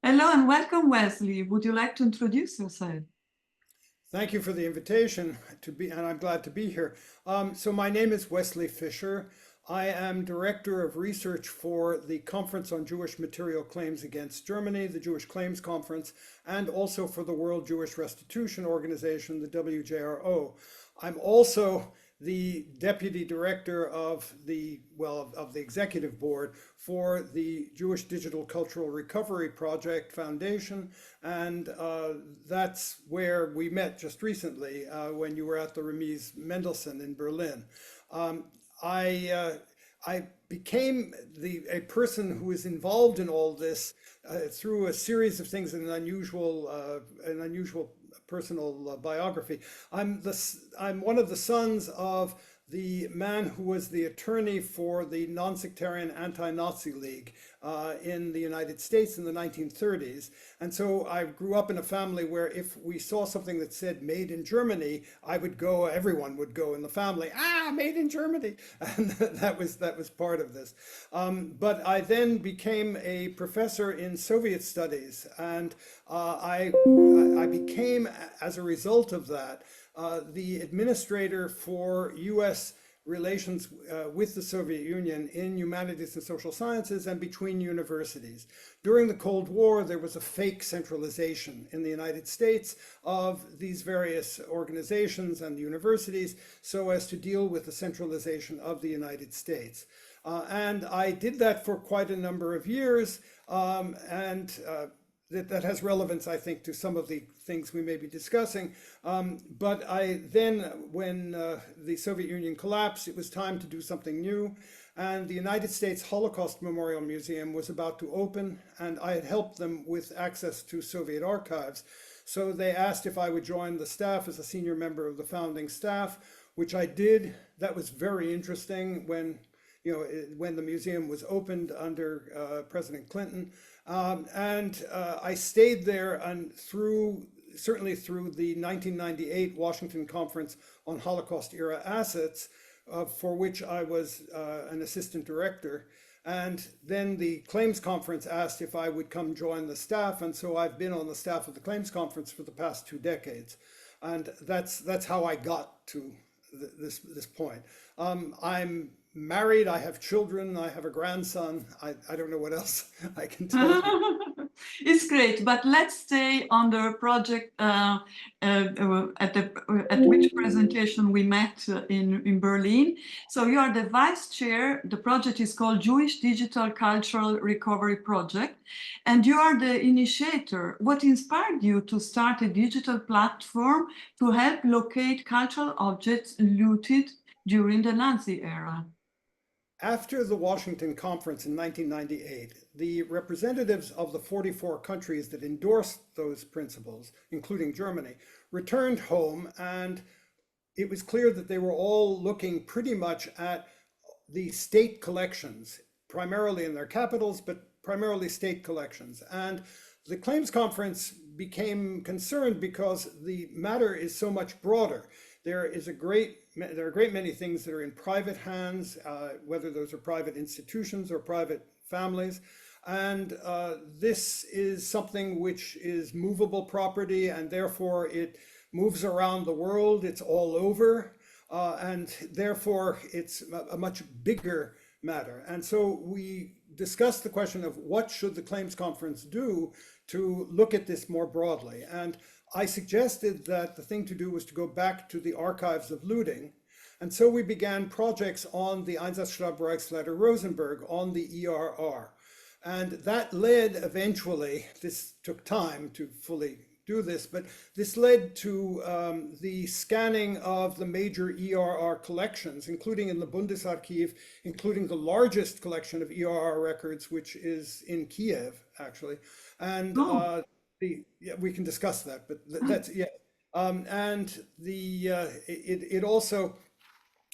Hello and welcome, Wesley. Would you like to introduce yourself? Thank you for the invitation and I'm glad to be here. So my name is Wesley Fisher. I am Director of Research for the Conference on Jewish Material Claims Against Germany, the Jewish Claims Conference, and also for the World Jewish Restitution Organization, the WJRO. I'm also the Deputy Director of of the Executive Board for the Jewish Digital Cultural Recovery Project Foundation, and that's where we met just recently when you were at the Remise Mendelssohn in Berlin. Um, I I became a person who is involved in all this through a series of things in an unusual personal biography. I'm one of the sons of the man who was the attorney for the non-sectarian anti-Nazi League in the United States in the 1930s. And so I grew up in a family where if we saw something that said made in Germany, everyone would go in the family, made in Germany. And that was part of this. But I then became a professor in Soviet studies, and I became, as a result of that, the administrator for US relations with the Soviet Union in humanities and social sciences and between universities. During the Cold War, there was a fake centralization in the United States of these various organizations and universities so as to deal with the centralization of the United States. And I did that for quite a number of years, that has relevance, I think, to some of the things we may be discussing. But when the Soviet Union collapsed, it was time to do something new. And the United States Holocaust Memorial Museum was about to open, and I had helped them with access to Soviet archives. So they asked if I would join the staff as a senior member of the founding staff, which I did. That was very interesting when the museum was opened under President Clinton. I stayed there certainly through the 1998 Washington Conference on Holocaust-Era Assets, for which I was an assistant director. And then the Claims Conference asked if I would come join the staff, and so I've been on the staff of the Claims Conference for the past 2 decades. And that's how I got to this point. I'm married, I have children, I have a grandson. I don't know what else I can tell you. It's great, but let's stay on the project at which presentation we met in Berlin. So you are the vice chair. The project is called Jewish Digital Cultural Recovery Project, and you are the initiator. What inspired you to start a digital platform to help locate cultural objects looted during the Nazi era? After the Washington Conference in 1998, the representatives of the 44 countries that endorsed those principles, including Germany, returned home, and it was clear that they were all looking pretty much at the state collections, primarily in their capitals, but primarily state collections. And the Claims Conference became concerned because the matter is so much broader. There are a great many things that are in private hands, whether those are private institutions or private families. And this is something which is movable property, and therefore it moves around the world. It's all over, and therefore it's a much bigger matter. And so we discussed the question of what should the Claims Conference do to look at this more broadly. And I suggested that the thing to do was to go back to the archives of looting. And so we began projects on the Eizenstat Reichsleiter Rosenberg, on the ERR. And that led eventually, this took time to fully do this, but this led to the scanning of the major ERR collections, including in the Bundesarchiv, including the largest collection of ERR records, which is in Kiev, actually. And we can discuss that, but that's, yeah.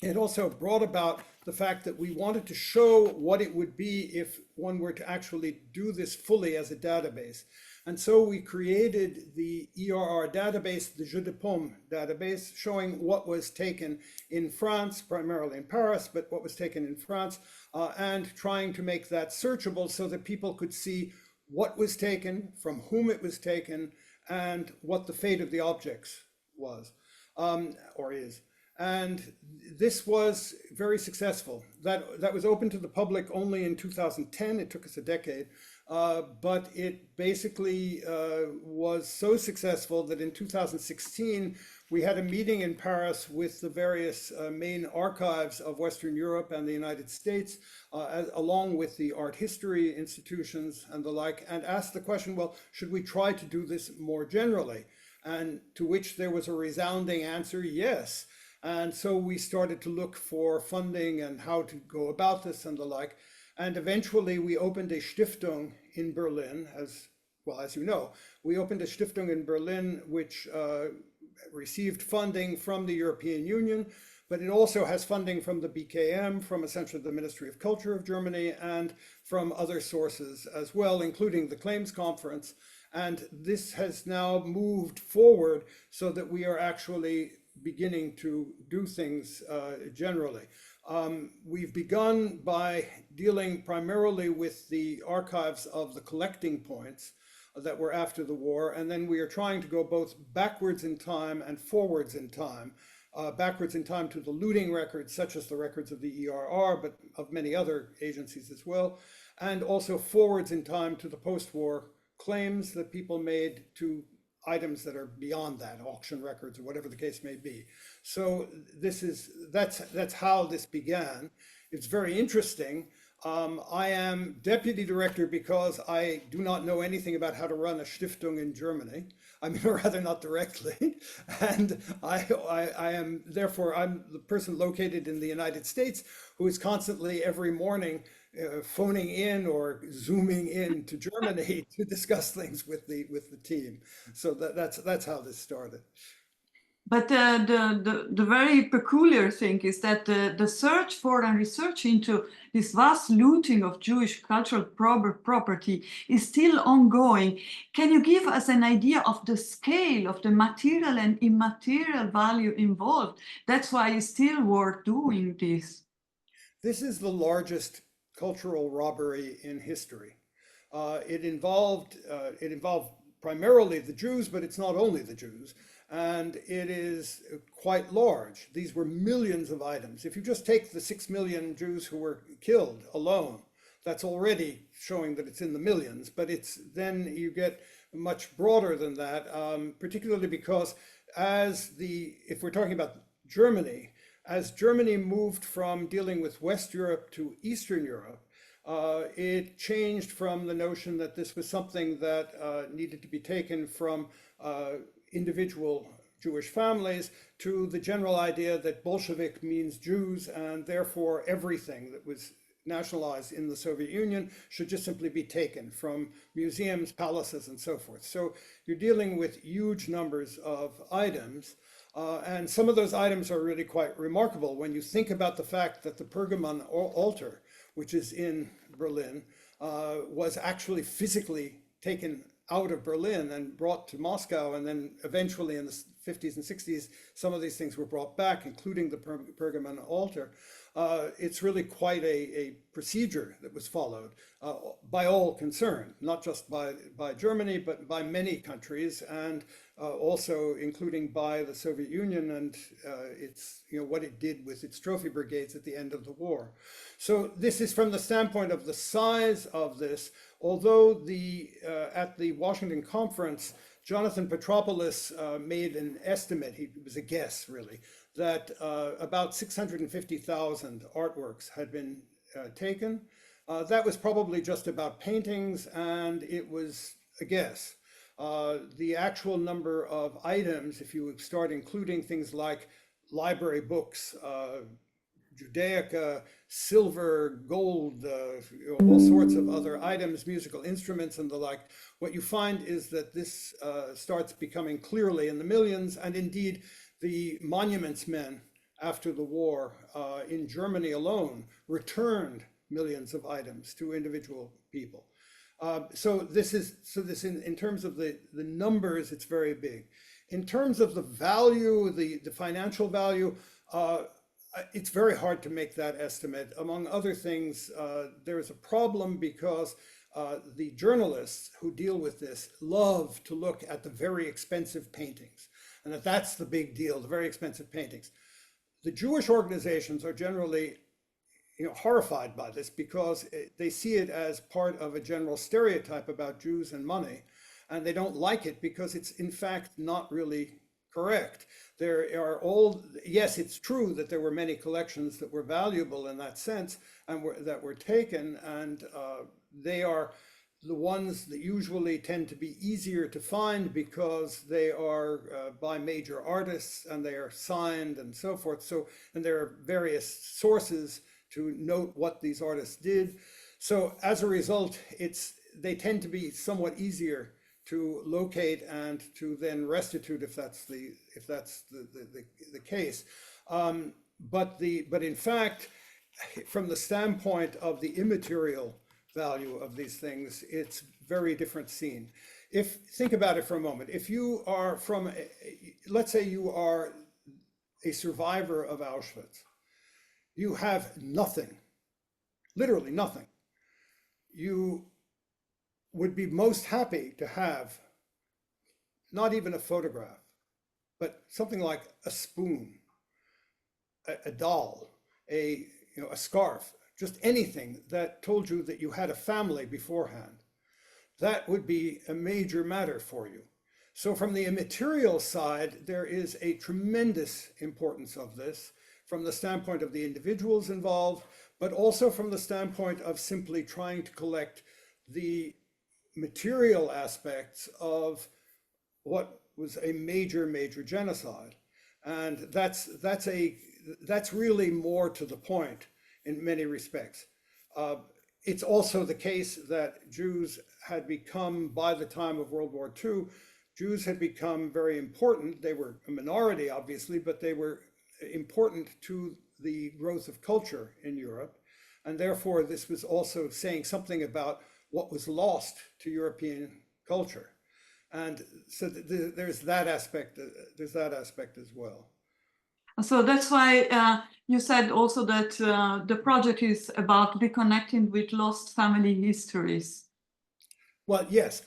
It also brought about the fact that we wanted to show what it would be if one were to actually do this fully as a database. And so we created the ERR database, the Jeu de Paume database, showing what was taken in France, primarily in Paris, but what was taken in France, and trying to make that searchable so that people could see what was taken, from whom it was taken, and what the fate of the objects was, or is. And this was very successful. That was open to the public only in 2010. It took us a decade. But it basically was so successful that in 2016, we had a meeting in Paris with the various main archives of Western Europe and the United States, along with the art history institutions and the like, and asked the question, well, should we try to do this more generally? And to which there was a resounding answer, yes. And so we started to look for funding and how to go about this and the like. And eventually we opened a Stiftung in Berlin, as well as you know. We opened a Stiftung in Berlin, which received funding from the European Union, but it also has funding from the BKM, from essentially the Ministry of Culture of Germany, and from other sources as well, including the Claims Conference. And this has now moved forward so that we are actually beginning to do things generally. We've begun by dealing primarily with the archives of the collecting points that were after the war, and then we are trying to go both backwards in time and forwards in time. Backwards in time to the looting records, such as the records of the ERR, but of many other agencies as well, and also forwards in time to the post-war claims that people made to items that are beyond that, auction records or whatever the case may be. So that's how this began. It's very interesting. I am deputy director because I do not know anything about how to run a Stiftung in Germany. I mean, rather not directly. And I am, therefore, I'm the person located in the United States who is constantly every morning phoning in or zooming in to Germany to discuss things with the team. So that's how this started. But the very peculiar thing is that the search for and research into this vast looting of Jewish cultural property is still ongoing. Can you give us an idea of the scale of the material and immaterial value involved? That's why it's still worth doing this. This is the largest cultural robbery in history. It involved primarily the Jews, but it's not only the Jews. And it is quite large. These were millions of items. If you just take the 6 million Jews who were killed alone, that's already showing that it's in the millions, but then you get much broader than that, particularly because if we're talking about Germany, as Germany moved from dealing with West Europe to Eastern Europe, it changed from the notion that this was something that needed to be taken from individual Jewish families to the general idea that Bolshevik means Jews, and therefore everything that was nationalized in the Soviet Union should just simply be taken from museums, palaces, and so forth. So you're dealing with huge numbers of items, and some of those items are really quite remarkable when you think about the fact that the Pergamon altar, which is in Berlin, was actually physically taken out of Berlin and brought to Moscow, and then eventually in the 50s and 60s, some of these things were brought back, including the Pergamon altar. It's really quite a procedure that was followed by all concerned, not just by Germany, but by many countries, and also including by the Soviet Union and what it did with its trophy brigades at the end of the war. So this is from the standpoint of the size of this. Although at the Washington conference, Jonathan Petropoulos made an estimate, it was a guess really, that about 650,000 artworks had been taken. That was probably just about paintings, and it was a guess. The actual number of items, if you start including things like library books, Judaica, silver, gold, all sorts of other items, musical instruments and the like, what you find is that this starts becoming clearly in the millions, and indeed the monuments men after the war in Germany alone returned millions of items to individual people. So in terms of the numbers, it's very big. In terms of the value, the financial value, it's very hard to make that estimate. Among other things, there is a problem because the journalists who deal with this love to look at the very expensive paintings, and that's the big deal, the very expensive paintings. The Jewish organizations are generally horrified by this because they see it as part of a general stereotype about Jews and money, and they don't like it because it's in fact not really correct. There are yes, it's true that there were many collections that were valuable in that sense and that were taken, and they are the ones that usually tend to be easier to find because they are by major artists and they are signed and so forth. So, and there are various sources to note what these artists did. So as a result, they tend to be somewhat easier to locate and to then restitute if that's the case. But in fact, from the standpoint of the immaterial value of these things, it's very different scene. Think about it for a moment. If you are let's say you are a survivor of Auschwitz, you have nothing, literally nothing. You would be most happy to have not even a photograph, but something like a spoon, a doll, a scarf, just anything that told you that you had a family beforehand. That would be a major matter for you. So from the immaterial side, there is a tremendous importance of this from the standpoint of the individuals involved, but also from the standpoint of simply trying to collect the material aspects of what was a major genocide. And that's really more to the point in many respects. It's also the case that Jews had become, by the time of World War II, Jews had become very important. They were a minority, obviously, but they were important to the growth of culture in Europe. And therefore, this was also saying something about what was lost to European culture. And so there's that aspect as well. So that's why you said also that the project is about reconnecting with lost family histories. Well, yes.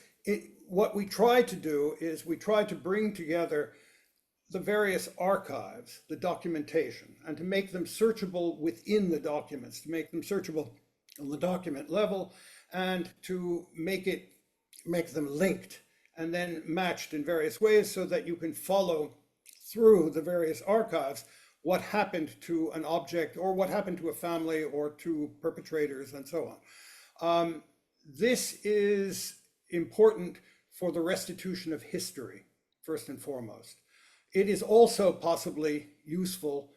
What we try to do is we try to bring together the various archives, the documentation, and to make them searchable within the documents, to make them searchable on the document level, and to make them linked and then matched in various ways so that you can follow through the various archives what happened to an object or what happened to a family or to perpetrators and so on. This is important for the restitution of history, first and foremost. It is also possibly useful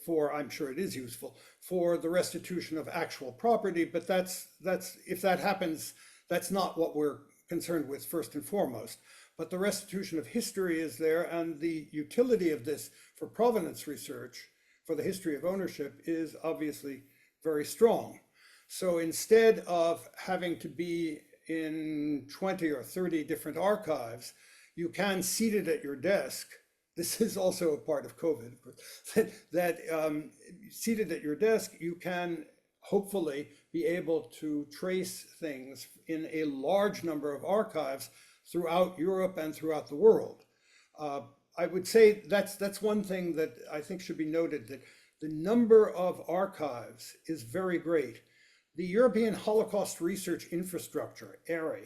I'm sure it is useful, for the restitution of actual property, but if that happens, that's not what we're concerned with first and foremost. But the restitution of history is there, and the utility of this for provenance research, for the history of ownership, is obviously very strong. So instead of having to be in 20 or 30 different archives, you can, seated at your desk, this is also a part of COVID, of course, that seated at your desk, you can hopefully be able to trace things in a large number of archives throughout Europe and throughout the world. I would say that's one thing that I think should be noted, that the number of archives is very great. The European Holocaust Research Infrastructure, ERA,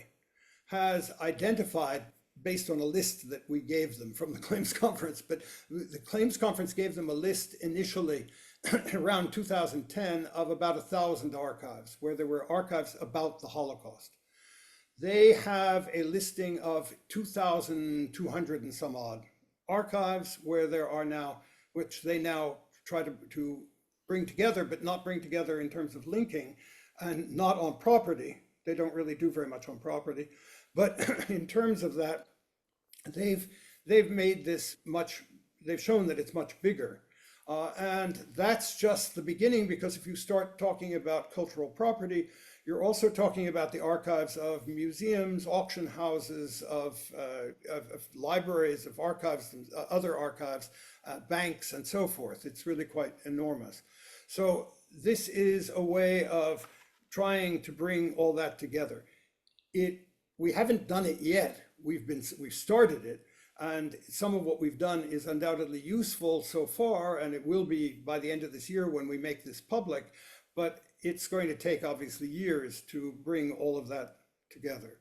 has identified, based on a list that we gave them from the Claims Conference, but the Claims Conference gave them a list initially around 2010 of about 1,000 archives, where there were archives about the Holocaust. They have a listing of 2,200 and some odd archives where there are now, which they now try to bring together, but not bring together in terms of linking, and not on property. They don't really do very much on property, but in terms of that, they've made this they've shown that it's much bigger. And that's just the beginning, because if you start talking about cultural property, you're also talking about the archives of museums, auction houses, of libraries, of archives, other archives, banks, and so forth. It's really quite enormous. So this is a way of trying to bring all that together. We haven't done it yet. We've started it, and some of what we've done is undoubtedly useful so far, and it will be by the end of this year when we make this public, but it's going to take obviously years to bring all of that together.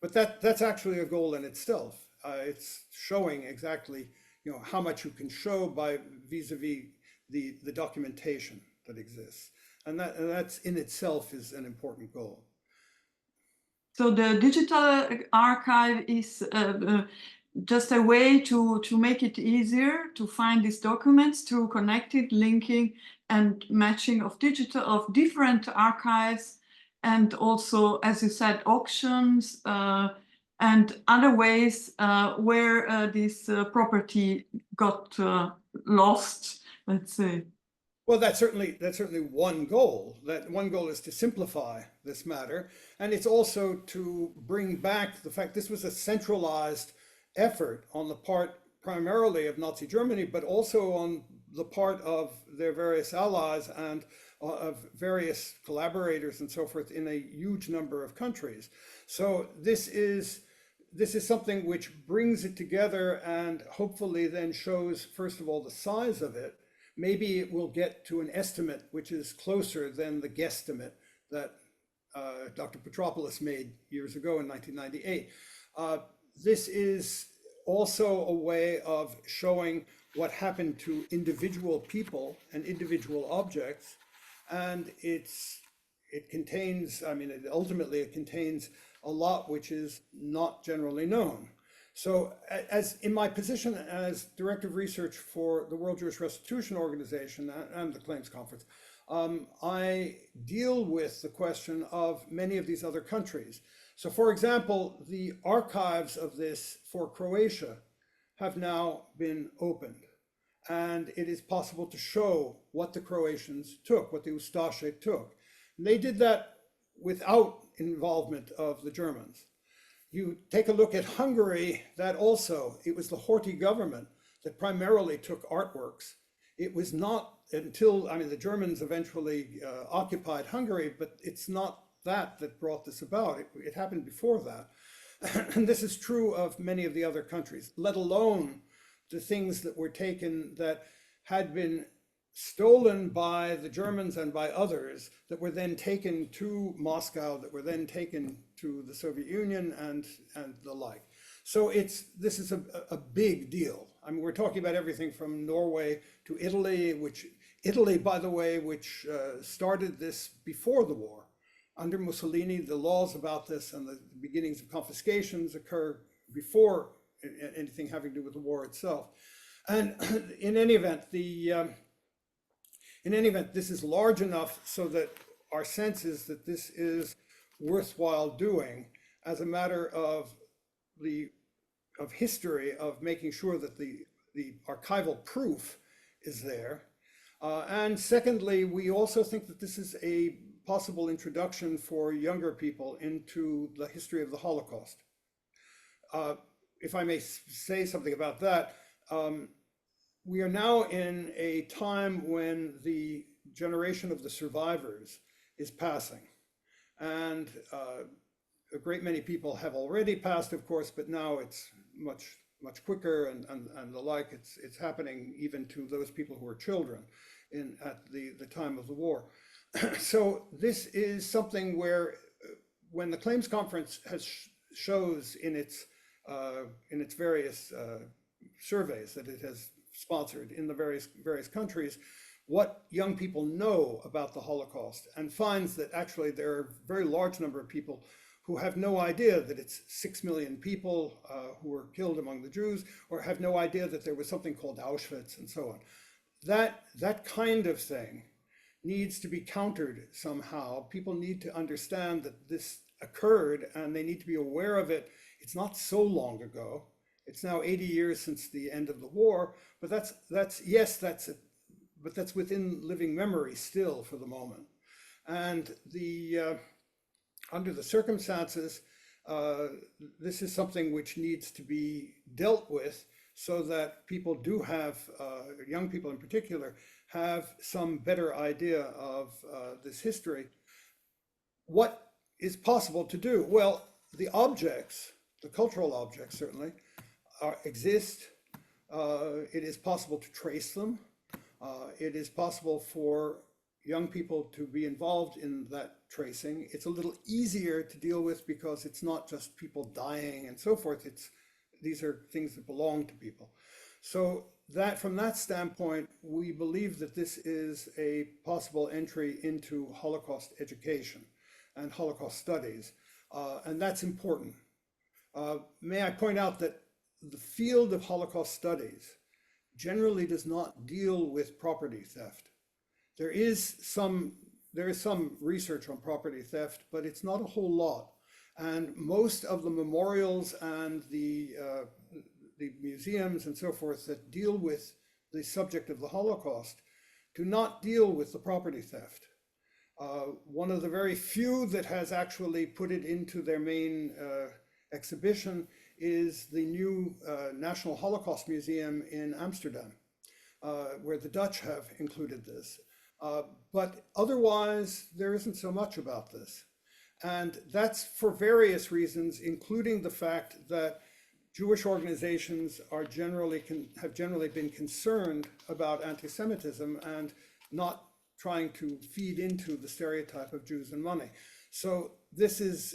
But that's actually a goal in itself. It's showing exactly, how much you can show by vis-a-vis the documentation that exists. And that's in itself is an important goal. So the digital archive is just a way to make it easier to find these documents through connected linking and matching of different archives, and also, as you said, auctions and other ways where this property got lost, let's say. Well, that's certainly one goal. That one goal is to simplify this matter, and it's also to bring back the fact this was a centralized effort on the part primarily of Nazi Germany, but also on the part of their various allies and of various collaborators and so forth in a huge number of countries. So this is something which brings it together and hopefully then shows, first of all, the size of it. Maybe it will get to an estimate which is closer than the guesstimate that Dr. Petropoulos made years ago in 1998. This is also a way of showing what happened to individual people and individual objects. And it contains, ultimately it contains a lot which is not generally known. So as in my position as Director of Research for the World Jewish Restitution Organization and the Claims Conference, I deal with the question of many of these other countries. So for example, the archives of this for Croatia have now been opened. And it is possible to show what the Croatians took, what the Ustaše took. And they did that without involvement of the Germans. You take a look at Hungary, that also, it was the Horthy government that primarily took artworks. It was not until, the Germans eventually occupied Hungary, but it's not that brought this about. It happened before that. And this is true of many of the other countries, let alone the things that were taken that had been stolen by the Germans and by others that were then taken to Moscow, that were then taken to the Soviet Union and the like. So this is a big deal. We're talking about everything from Norway to Italy, Italy, by the way, which started this before the war. Under Mussolini, the laws about this and the beginnings of confiscations occur before anything having to do with the war itself. And in any event, this is large enough so that our sense is that this is worthwhile doing as a matter of history, of making sure that the archival proof is there. And secondly, we also think that this is a possible introduction for younger people into the history of the Holocaust. If I may say something about that, we are now in a time when the generation of the survivors is passing. And a great many people have already passed, of course, but now it's much quicker and the like. It's happening even to those people who are children at the time of the war. So this is something where when the Claims Conference shows in its various surveys that it has sponsored in the various countries, what young people know about the Holocaust, and finds that actually there are a very large number of people who have no idea that it's 6 million people who were killed among the Jews, or have no idea that there was something called Auschwitz and so on. That kind of thing needs to be countered somehow. People need to understand that this occurred and they need to be aware of it. It's not so long ago. It's now 80 years since the end of the war, but that's within living memory still for the moment. And under the circumstances, this is something which needs to be dealt with so that people do have, young people in particular, have some better idea of this history. What is possible to do? Well, the objects, the cultural objects certainly, exist. It is possible to trace them. It is possible for young people to be involved in that tracing. It's a little easier to deal with because it's not just people dying and so forth. These are things that belong to people. So that from that standpoint, we believe that this is a possible entry into Holocaust education and Holocaust studies, and that's important. May I point out that the field of Holocaust studies generally does not deal with property theft. There is some research on property theft, but it's not a whole lot. And most of the memorials and the museums and so forth that deal with the subject of the Holocaust do not deal with the property theft. One of the very few that has actually put it into their main exhibition is the new National Holocaust Museum in Amsterdam, where the Dutch have included this. But otherwise, there isn't so much about this. And that's for various reasons, including the fact that Jewish organizations have generally been concerned about anti-Semitism and not trying to feed into the stereotype of Jews and money. So this is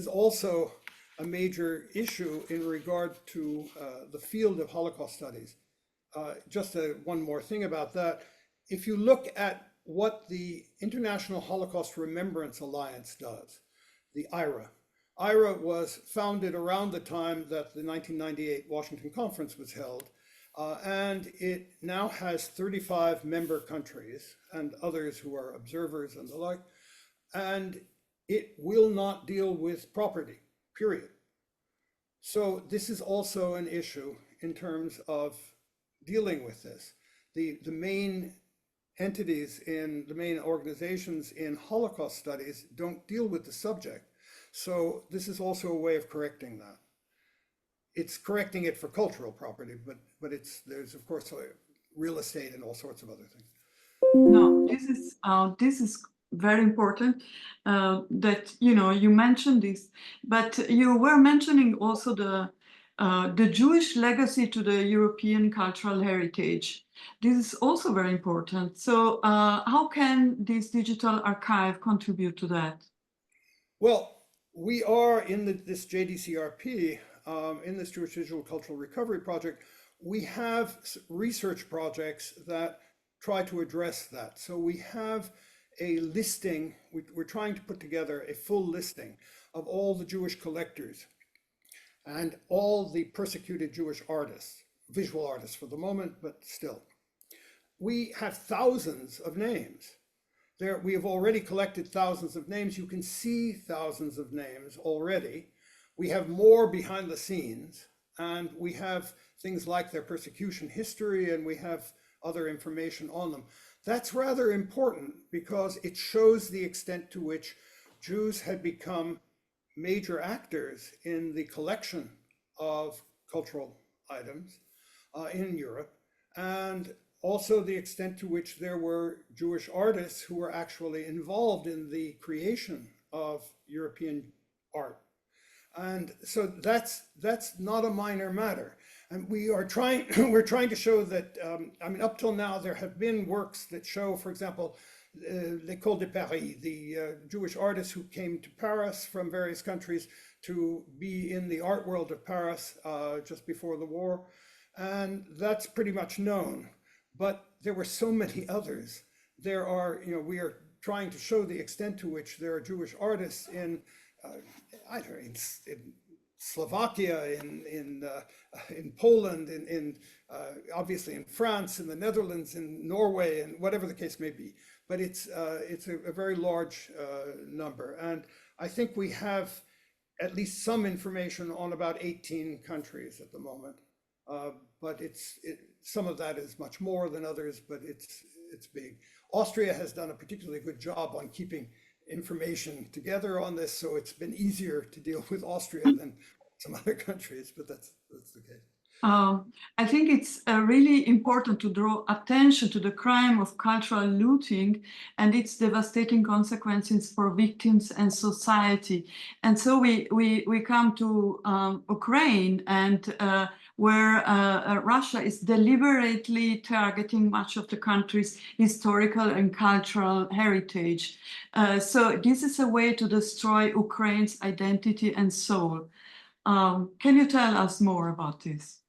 also a major issue in regard to the field of Holocaust studies. Just one more thing about that. If you look at what the International Holocaust Remembrance Alliance does, the IHRA. IHRA was founded around the time that the 1998 Washington Conference was held, and it now has 35 member countries and others who are observers and the like, and it will not deal with property, period. So this is also an issue in terms of dealing with this. The main entities in the main organizations in Holocaust studies don't deal with the subject. So this is also a way of correcting that. It's correcting it for cultural property, but there's of course real estate and all sorts of other things. No, this is very important that you mentioned this, but you were mentioning also the Jewish legacy to the European cultural heritage. This is also very important. So how can this digital archive contribute to that? Well, we are in this JDCRP, in this Jewish Digital Cultural Recovery Project, we have research projects that try to address that. So we have a listing, we're trying to put together a full listing of all the Jewish collectors and all the persecuted Jewish artists, visual artists for the moment, but still. We have thousands of names. We have already collected thousands of names. You can see thousands of names already. We have more behind the scenes, and we have things like their persecution history, and we have other information on them. That's rather important because it shows the extent to which Jews had become major actors in the collection of cultural items in Europe, and also the extent to which there were Jewish artists who were actually involved in the creation of European art. And so that's not a minor matter. And we're trying to show that, up till now, there have been works that show, for example, l'École de Paris, the Jewish artists who came to Paris from various countries to be in the art world of Paris just before the war. And that's pretty much known. But there were so many others. There are, we are trying to show the extent to which there are Jewish artists in Slovakia, in Poland, obviously in France, in the Netherlands, in Norway, and whatever the case may be. But it's a very large number, and I think we have at least some information on about 18 countries at the moment. But some of that is much more than others, but it's big. Austria has done a particularly good job on keeping information together on this, so it's been easier to deal with Austria than some other countries, but that's the case. I think it's really important to draw attention to the crime of cultural looting and its devastating consequences for victims and society. And so we come to Ukraine, and where Russia is deliberately targeting much of the country's historical and cultural heritage. So this is a way to destroy Ukraine's identity and soul. Can you tell us more about this?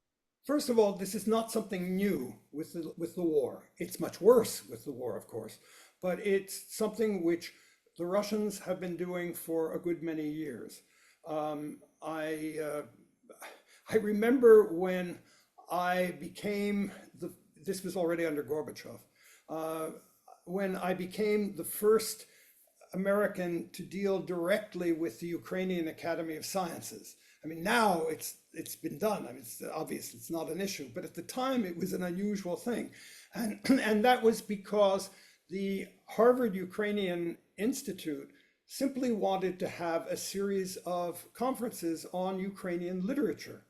First of all, this is not something new with the war. It's much worse with the war, of course, but it's something which the Russians have been doing for a good many years. I remember when I became this was already under Gorbachev, when I became the first American to deal directly with the Ukrainian Academy of Sciences. I mean, now it's been done. I mean, it's obvious it's not an issue, but at the time it was an unusual thing. And that was because the Harvard Ukrainian Institute simply wanted to have a series of conferences on Ukrainian literature.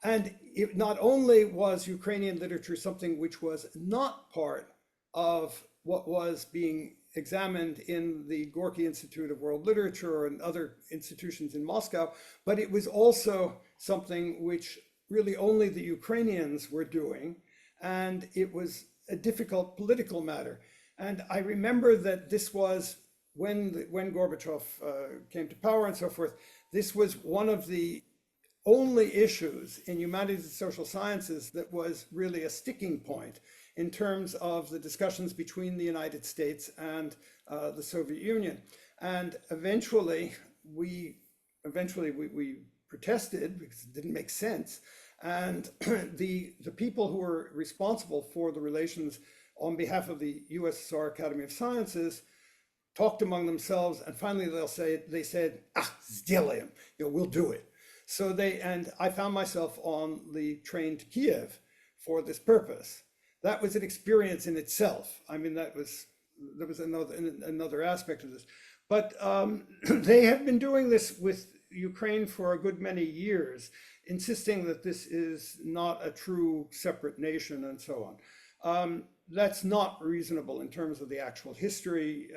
And it not only was Ukrainian literature something which was not part of what was being examined in the Gorky Institute of World Literature and other institutions in Moscow, but it was also something which really only the Ukrainians were doing, and it was a difficult political matter. And I remember that this was when Gorbachev came to power and so forth, this was one of the only issues in humanities and social sciences that was really a sticking point in terms of the discussions between the United States and the Soviet Union. And eventually we protested because it didn't make sense. And the people who were responsible for the relations on behalf of the USSR Academy of Sciences talked among themselves, and finally they said, сделаем, we'll do it. So I found myself on the train to Kiev for this purpose. That was an experience in itself. I mean, there was another aspect of this. But they have been doing this with Ukraine for a good many years, insisting that this is not a true separate nation and so on. That's not reasonable in terms of the actual history,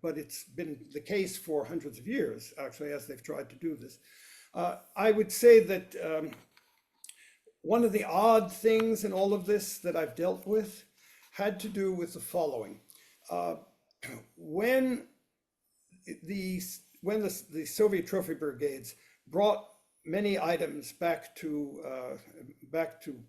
but it's been the case for hundreds of years, actually, as they've tried to do this. I would say that one of the odd things in all of this that I've dealt with had to do with the following. When the Soviet trophy brigades brought many items back to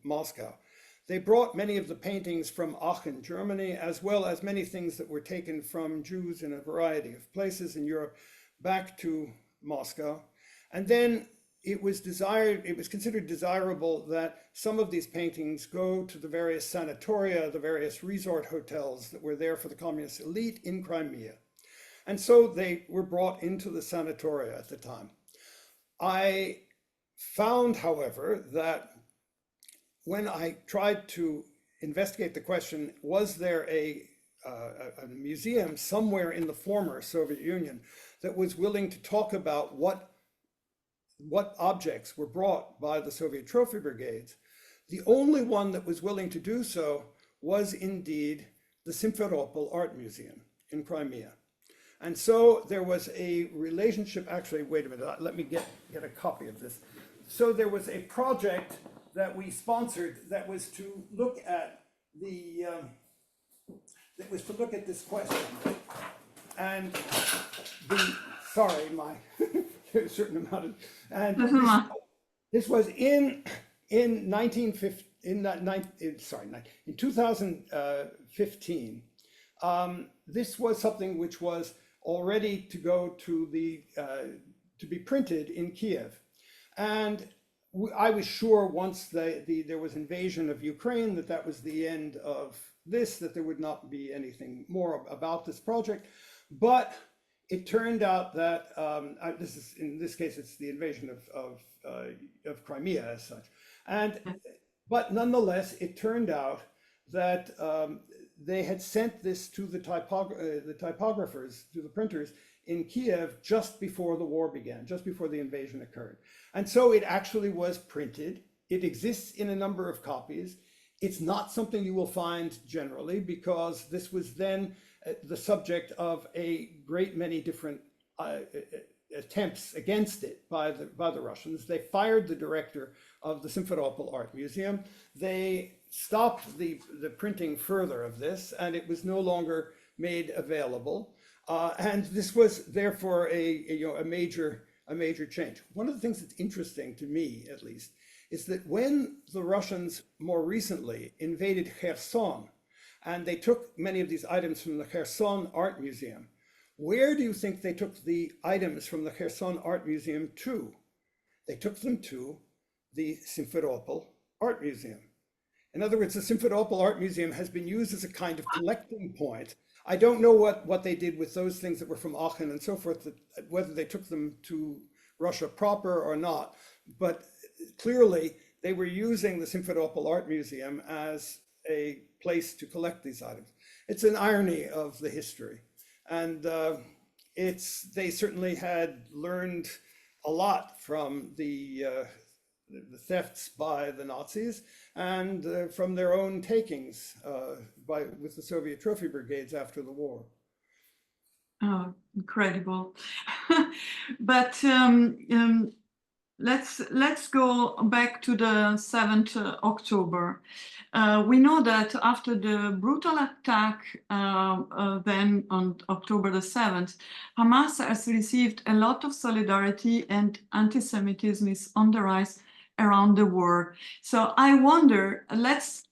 Moscow, they brought many of the paintings from Aachen, Germany, as well as many things that were taken from Jews in a variety of places in Europe back to Moscow. And then it was considered desirable that some of these paintings go to the various sanatoria, the various resort hotels that were there for the communist elite in Crimea. And so they were brought into the sanatoria at the time. I found, however, that when I tried to investigate the question, was there a museum somewhere in the former Soviet Union that was willing to talk about what objects were brought by the Soviet trophy brigades, the only one that was willing to do so was indeed the Simferopol Art Museum in Crimea. And so there was a relationship, actually, wait a minute, let me get a copy of this. So there was a project that we sponsored that was to look at this question. And a certain amount of, and this was in 2015. This was something which was already to go to to be printed in Kiev, and I was sure once there was invasion of Ukraine that was the end of this, that there would not be anything more about this project, but it turned out that in this case it's the invasion of Crimea as such, but nonetheless it turned out that they had sent this to the typographers, to the printers in Kiev just before the war began, just before the invasion occurred, and so it actually was printed it exists in a number of copies. It's not something you will find generally, because this was then the subject of a great many different attempts against it by the Russians. They fired the director of the Simferopol Art Museum. They stopped the printing further of this, and it was no longer made available. And this was therefore a major change. One of the things that's interesting to me, at least, is that when the Russians more recently invaded Kherson, and they took many of these items from the Kherson Art Museum, where do you think they took the items from the Kherson Art Museum to? They took them to the Simferopol Art Museum. In other words, the Simferopol Art Museum has been used as a kind of collecting point. I don't know what they did with those things that were from Aachen and so forth, whether they took them to Russia proper or not, but clearly they were using the Simferopol Art Museum as a place to collect these items. It's an irony of the history. And they certainly had learned a lot from the thefts by the Nazis and from their own takings with the Soviet trophy brigades after the war. Oh, incredible. But let's go back to the 7th October. We know that after the brutal attack then on October the 7th, Hamas has received a lot of solidarity, and anti-Semitism is on the rise around the world. So I wonder, let's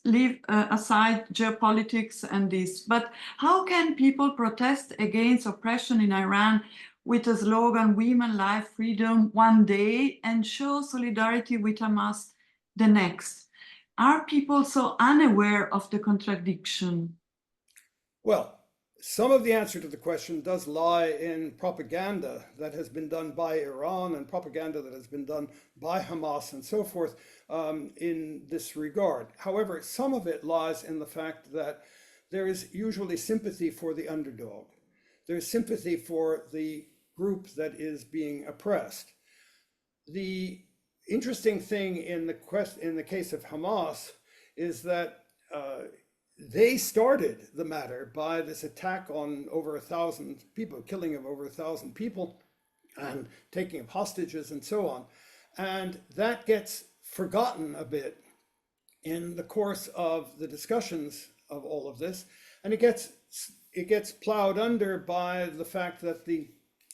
leave aside geopolitics and this, but how can people protest against oppression in Iran with a slogan, "Women, Life, Freedom," one day, and show solidarity with Hamas the next? Are people so unaware of the contradiction? Well, some of the answer to the question does lie in propaganda that has been done by Iran and propaganda that has been done by Hamas and so forth in this regard. However, some of it lies in the fact that there is usually sympathy for the underdog. There's sympathy for the group that is being oppressed. The interesting thing in the case of Hamas is that they started the matter by this attack on over 1,000 people, killing of over 1,000 people and taking of hostages and so on. And that gets forgotten a bit in the course of the discussions of all of this. And it gets plowed under by the fact that the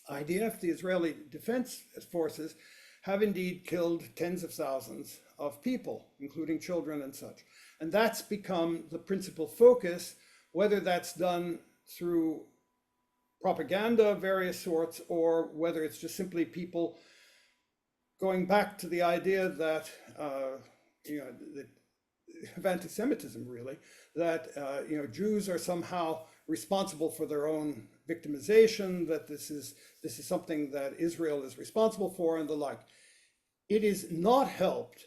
IDF, the Israeli Defense Forces, have indeed killed tens of thousands of people, including children and such. And that's become the principal focus, whether that's done through propaganda of various sorts, or whether it's just simply people going back to the idea that, of anti-Semitism really, that Jews are somehow responsible for their own victimization, that this is something that Israel is responsible for, and the like. It is not helped,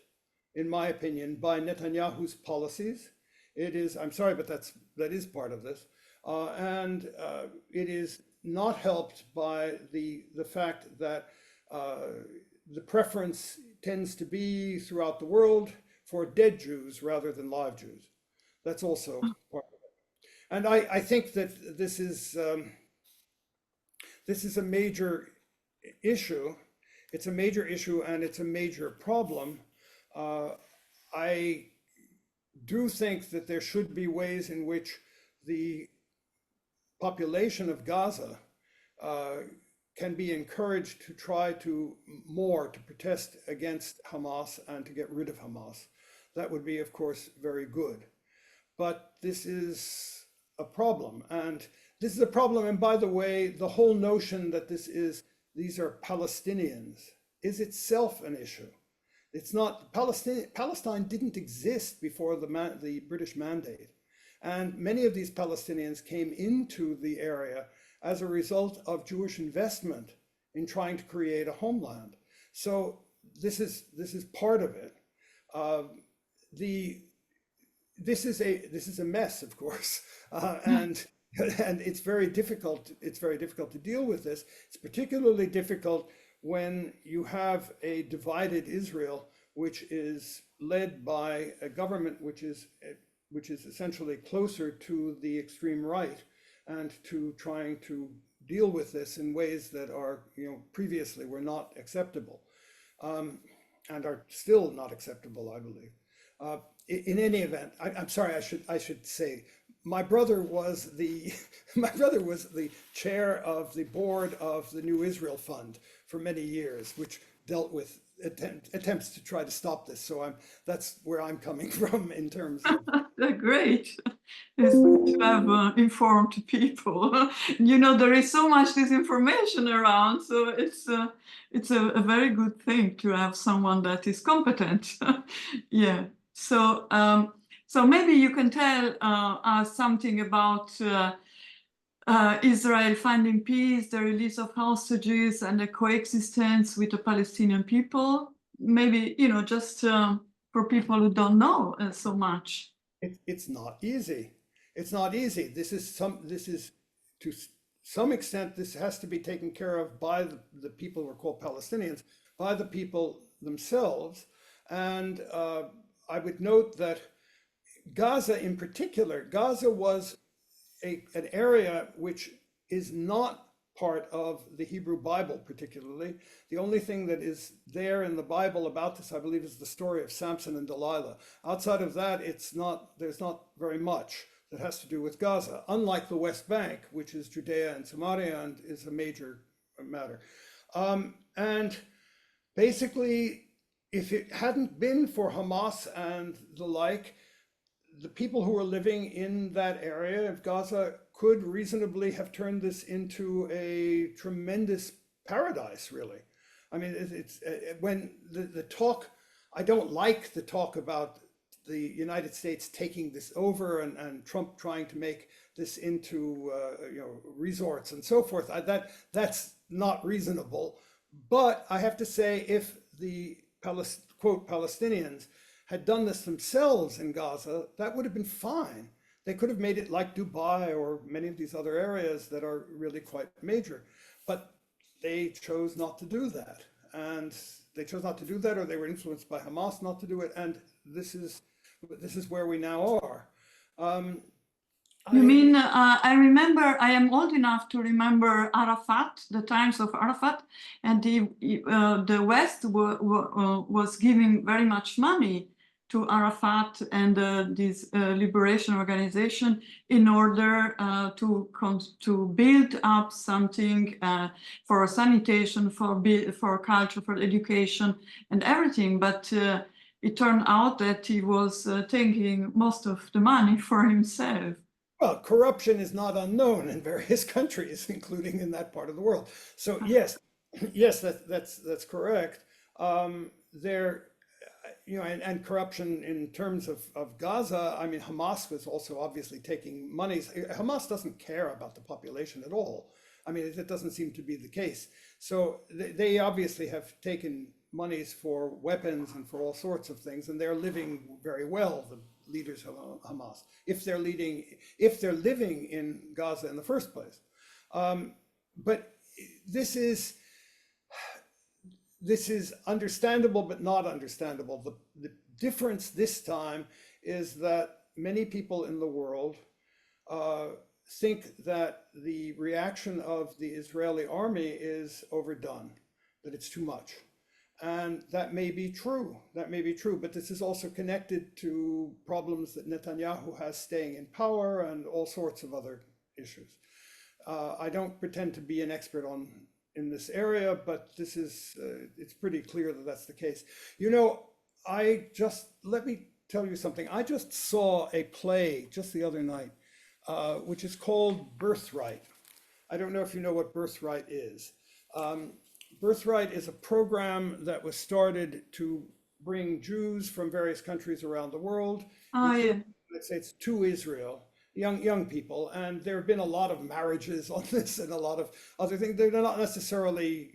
in my opinion, by Netanyahu's policies. It is, I'm sorry, but that is part of this. And it is not helped by the fact that the preference tends to be throughout the world for dead Jews rather than live Jews. That's also part of it. And I think that this is a major issue. It's a major issue and it's a major problem. I do think that there should be ways in which the population of Gaza can be encouraged to try to protest against Hamas and to get rid of Hamas. That would be, of course, very good. But this is a problem. And this is a problem. And by the way, the whole notion that these are Palestinians is itself an issue. It's not, Palestine didn't exist before the British Mandate. And many of these Palestinians came into the area as a result of Jewish investment in trying to create a homeland. So this is part of it. This is a mess, of course, and it's very difficult. It's very difficult to deal with this. It's particularly difficult when you have a divided Israel which is led by a government which is essentially closer to the extreme right and to trying to deal with this in ways that are, previously were not acceptable, and are still not acceptable, I believe. In any event, I'm sorry, I should say, my brother was the chair of the board of the New Israel Fund for many years, which dealt with attempts to try to stop this. So that's where I'm coming from in terms of. Great. It's good to have informed people. There is so much disinformation around, so it's a very good thing to have someone that is competent. Yeah. So so maybe you can tell us something about Israel finding peace, the release of hostages, and the coexistence with the Palestinian people. Maybe, just for people who don't know so much. It's not easy. It's not easy. This is to some extent, this has to be taken care of by the people who are called Palestinians, by the people themselves. And I would note that Gaza in particular, Gaza was an area which is not part of the Hebrew Bible particularly. The only thing that is there in the Bible about this, I believe, is the story of Samson and Delilah. Outside of that, there's not very much that has to do with Gaza, unlike the West Bank, which is Judea and Samaria and is a major matter. And basically, if it hadn't been for Hamas and the like, the people who were living in that area of Gaza could reasonably have turned this into a tremendous paradise, really. I mean, it's when the talk, I don't like the talk about the United States taking this over and Trump trying to make this into resorts and so forth. That's not reasonable. But I have to say, if the quote Palestinians had done this themselves in Gaza, that would have been fine. They could have made it like Dubai or many of these other areas that are really quite major, but they chose not to do that. And they chose not to do that, or they were influenced by Hamas not to do it. And this is where we now are. I remember, I am old enough to remember Arafat, the times of Arafat, and the West was giving very much money to Arafat and this liberation organization in order to build up something for sanitation, for culture, for education, and everything. But it turned out that he was taking most of the money for himself. Well, corruption is not unknown in various countries, including in that part of the world. So yes, that's correct. And corruption in terms of Gaza, I mean, Hamas was also obviously taking monies. Hamas doesn't care about the population at all. I mean, it doesn't seem to be the case. So they obviously have taken monies for weapons and for all sorts of things, and they're living very well, the leaders of Hamas, if they're living in Gaza in the first place. But this is understandable, but not understandable. The difference this time is that many people in the world think that the reaction of the Israeli army is overdone, that it's too much. And that may be true, but this is also connected to problems that Netanyahu has staying in power and all sorts of other issues. I don't pretend to be an expert in this area, but this is, it's pretty clear that that's the case. Let me tell you something. I just saw a play just the other night, which is called Birthright. I don't know if you know what Birthright is. Birthright is a program that was started to bring Jews from various countries around the world, United States, to Israel, young people. And there have been a lot of marriages on this and a lot of other things. They're not necessarily,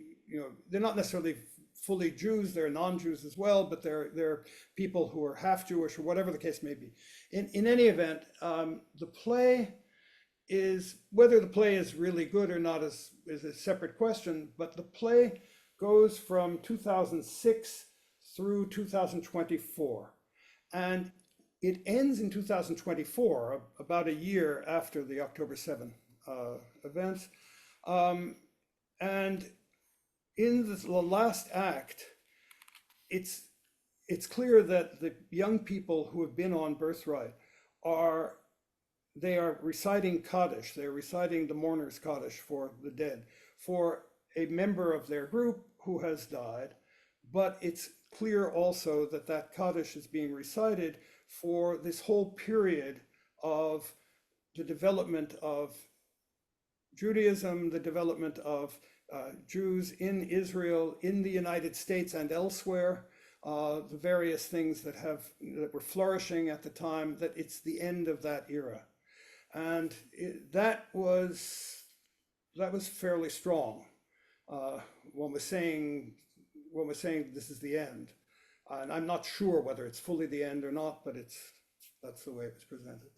fully Jews. They're non-Jews as well, but they're people who are half Jewish or whatever the case may be. In any event, the play is, whether the play is really good or not is a separate question, but the play goes from 2006 through 2024. And it ends in 2024, about a year after the October 7 events. And in the last act, it's clear that the young people who have been on birthright are reciting Kaddish. They're reciting the mourner's Kaddish for the dead, for a member of their group who has died. But it's clear also that that Kaddish is being recited for this whole period of the development of Judaism, the development of Jews in Israel, in the United States and elsewhere, the various things that were flourishing at the time, that it's the end of that era. And that was fairly strong. One was saying this is the end. And I'm not sure whether it's fully the end or not, but that's the way it was presented.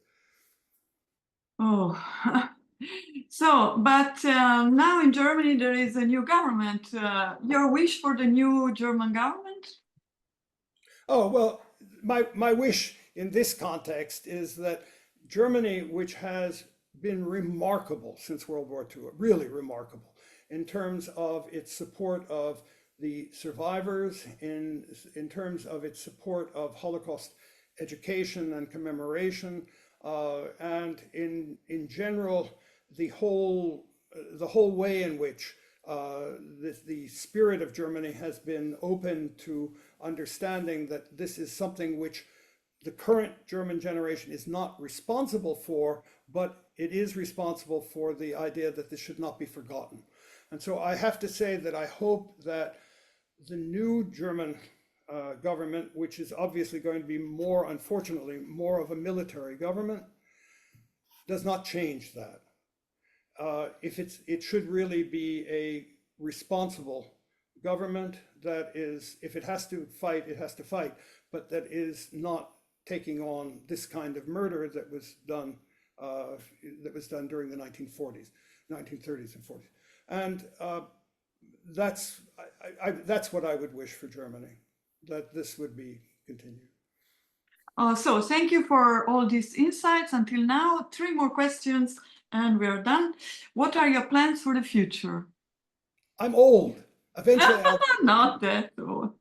Oh, so, but now in Germany there is a new government. Your wish for the new German government? Oh, well, my wish in this context is that Germany, which has been remarkable since World War II, really remarkable in terms of its support of the survivors, in terms of its support of Holocaust education and commemoration, and in general, the whole way in which the spirit of Germany has been open to understanding that this is something which the current German generation is not responsible for, but it is responsible for the idea that this should not be forgotten. And so I have to say that I hope that the new German government, which is obviously going to be more, unfortunately, more of a military government, does not change that. It should really be a responsible government that is, if it has to fight, it has to fight, but that is not taking on this kind of murder that was done during the 1930s and 40s. And that's what I would wish for Germany, that this would be continued. So thank you for all these insights until now. 3 more questions and we are done. What are your plans for the future? I'm old. Eventually I'll... Not that old.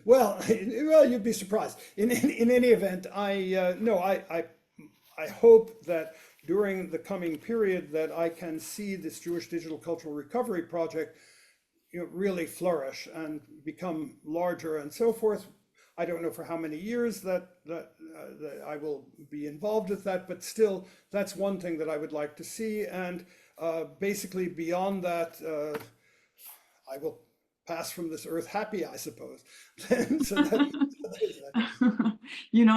Well, you'd be surprised. In any event, I hope that during the coming period that I can see this Jewish Digital Cultural Recovery project, really flourish and become larger and so forth. I don't know for how many years that I will be involved with that, but still, that's one thing that I would like to see. And basically beyond that, I will pass from this earth happy, I suppose. So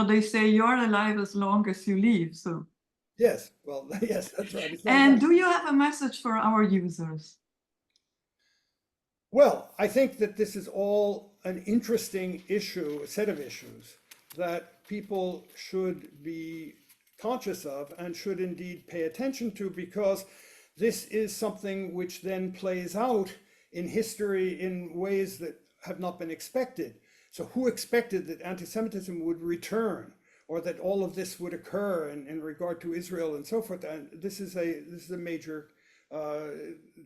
they say you're alive as long as you live. So yes, well, yes, that's right. And do you have a message for our users? Well, I think that this is all an interesting issue, a set of issues that people should be conscious of and should indeed pay attention to, because this is something which then plays out in history in ways that have not been expected. So who expected that anti-Semitism would return, or that all of this would occur in regard to Israel and so forth? And this is a major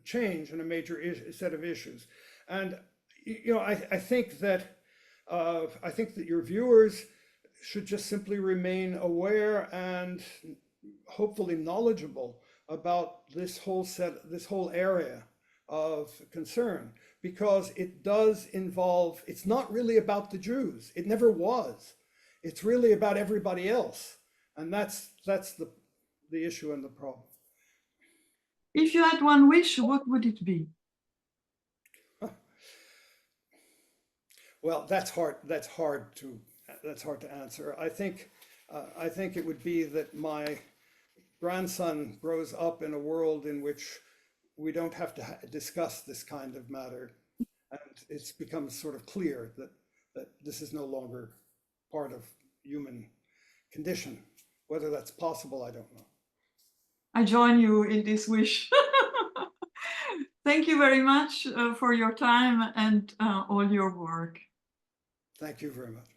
change and a major set of issues. And I think that your viewers should just simply remain aware and hopefully knowledgeable about this whole area of concern, because it does involve, it's not really about the Jews. It never was. It's really about everybody else. And that's the issue and the problem. If you had one wish, what would it be? Well, that's hard to answer. I think it would be that my grandson grows up in a world in which we don't have to discuss this kind of matter, and it's become sort of clear that this is no longer part of human condition. Whether that's possible, I don't know. I join you in this wish. Thank you very much for your time and all your work. Thank you very much.